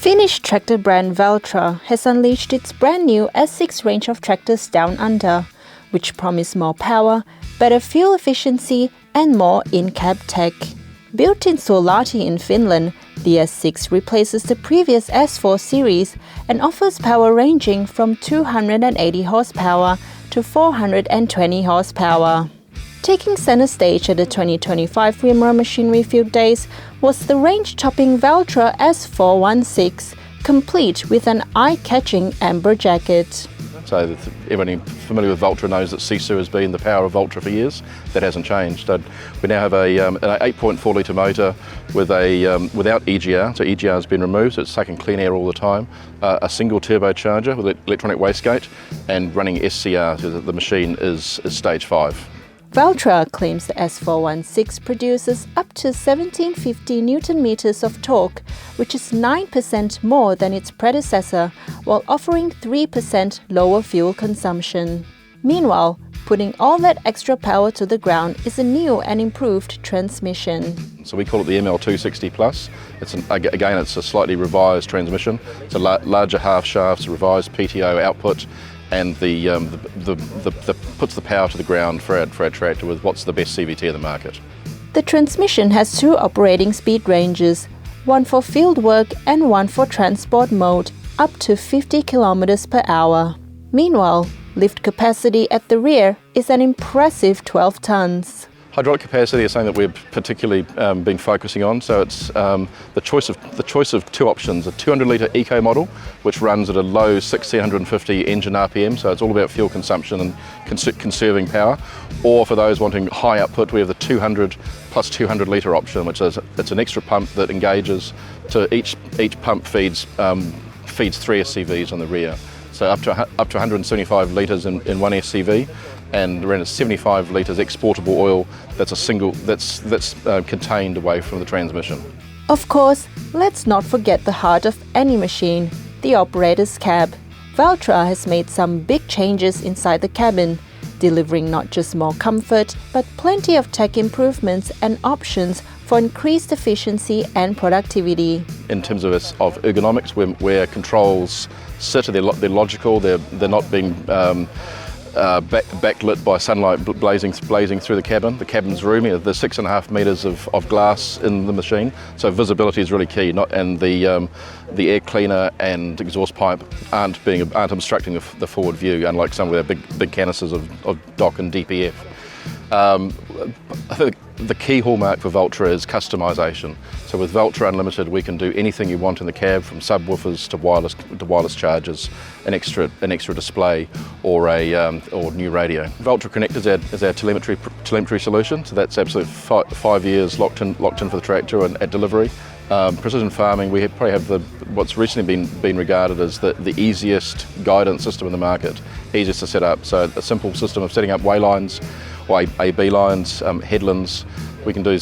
Finnish tractor brand Valtra has unleashed its brand new S6 range of tractors down under, which promise more power, better fuel efficiency and more in-cab tech. Built in Suolahti in Finland, the S6 replaces the previous S4 series and offers power ranging from 280 horsepower to 420 horsepower. Taking center stage at the 2025 Wimmera Machinery Field Days was the range-topping Valtra S6, complete with an eye-catching amber jacket. So everybody familiar with Valtra knows that Sisu has been the power of Valtra for years. That hasn't changed. So we now have an 8.4 litre motor with without EGR. So EGR has been removed, so it's sucking clean air all the time. A single turbocharger with electronic wastegate and running SCR, so that the machine is stage 5. Valtra claims the S6 produces up to 1750 Newton-meters of torque, which is 9% more than its predecessor, while offering 3% lower fuel consumption. Meanwhile, putting all that extra power to the ground is a new and improved transmission. So we call it the ML260 Plus. Again, it's a slightly revised transmission. It's a larger half shafts, revised PTO output, and puts the power to the ground for our tractor with what's the best CVT in the market. The transmission has 2 operating speed ranges, one for field work and one for transport mode, up to 50 kilometers per hour. Meanwhile, lift capacity at the rear is an impressive 12 tons. Hydraulic capacity is something that we've particularly been focusing on. So it's the choice of 2 options: a 200 litre eco model, which runs at a low 1650 engine RPM, so it's all about fuel consumption and conserving power. Or for those wanting high output, we have the 200 plus 200 litre option, which is it's an extra pump that engages. To each pump feeds 3 SCVs on the rear. So up to 175 litres in one SCV, and around 75 litres exportable oil that's contained away from the transmission. Of course, let's not forget the heart of any machine, the operator's cab. Valtra has made some big changes inside the cabin, delivering not just more comfort, but plenty of tech improvements and options for increased efficiency and productivity. In terms of ergonomics, where controls sit, they're logical, they're not being backlit by sunlight blazing through the cabin. The cabin's roomy. There's 6.5 metres of glass in the machine, so visibility is really key. And the air cleaner and exhaust pipe aren't obstructing the forward view, unlike some of our big canisters of DOC and DPF. I think the key hallmark for Valtra is customisation. So with Valtra Unlimited, we can do anything you want in the cab, from subwoofers to wireless chargers, an extra display, or new radio. Valtra Connect is our telemetry solution. So that's absolutely 5 years locked in for the tractor and at delivery. Precision farming, we probably have what's recently been regarded as the easiest guidance system in the market, easiest to set up. So a simple system of setting up way lines, or AB lines, headlands. We can do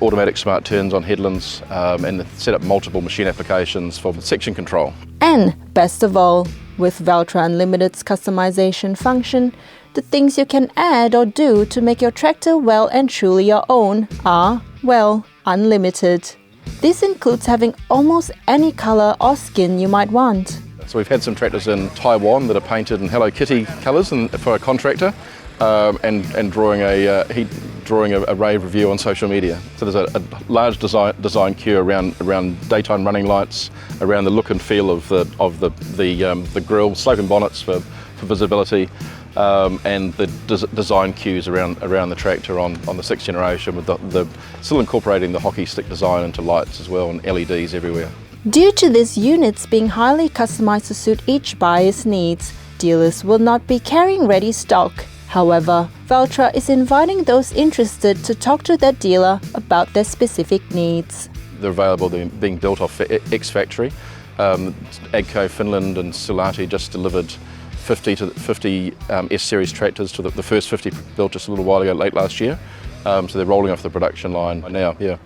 automatic smart turns on headlands, and set up multiple machine applications for section control. And best of all, with Valtra Unlimited's customization function, the things you can add or do to make your tractor well and truly your own are, well, unlimited. This includes having almost any color or skin you might want. So we've had some tractors in Taiwan that are painted in Hello Kitty colors for a contractor, and drawing a rave review on social media. So there's a large design queue around daytime running lights, around the look and feel of the grille, sloping bonnets for visibility, and the design cues around the tractor on the 6th generation, with still incorporating the hockey stick design into lights as well, and LEDs everywhere. Due to these units being highly customized to suit each buyer's needs, dealers will not be carrying ready stock. However, Valtra is inviting those interested to talk to their dealer about their specific needs. They're available, they're being built off X-Factory. AGCO Finland and Suolahti just delivered 50 S-Series tractors to the first 50 built just a little while ago, late last year. So they're rolling off the production line now, yeah.